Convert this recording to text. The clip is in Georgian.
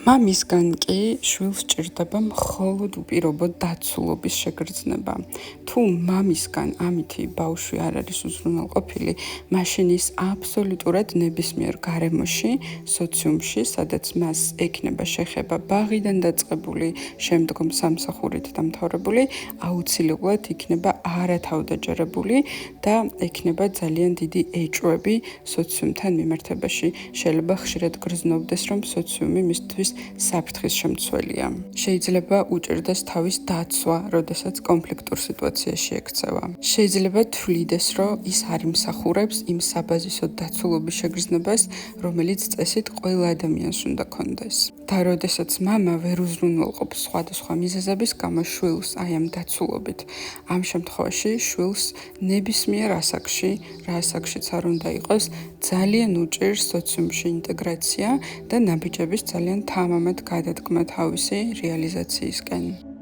მამისგან კი შვილს ჭირდება მხოლოდ უპირობო დაცულობის შეგრძნება. თუ მამისგან ამითი ბავშვი არ არის უზრუნველყოფილი, მაშინ ის აბსოლუტურად ნებისმიერ გარემოში, სოციუმში, სადაც მას ექნება შეხება ბაღიდან დაწყებული, შემდგომ სამსახურით დამთავრებული, აუცილებლად იქნება არათავდაჯერებული და ექნება ძალიან დიდი ეჭვები სოციუმთან მიმართებაში. შეიძლება ხშირად გრძნობდეს, რომ სოციუმი მისთვის საფრთხის შემცველია. შეიძლება უჭირდეს თავის დაცვა, როდესაც კონფლიქტურ სიტუაციაში ექცევა. შეიძლება თვლიდეს, რომ ის არ იმსახურებს იმ საბაზისო დაცულობის შეგრძნებას, რომელიც წესით ყველა ადამიანს უნდა კონდეს. და როდესაც მამა ვერ უზრუნველყოფს სხვადასხვა მიზეზების გამო შვილს აი ამ დაცულობით, ამ შემთხვევაში შვილს ნებისმიერ ასაკში, რა ასაკშიც არ უნდა იყოს, ძალიან უჭირს სოციუმში ინტეგრაცია და ნაბიჯების ძალიან თამამად გადადგმა თავისი რეალიზაციისკენ.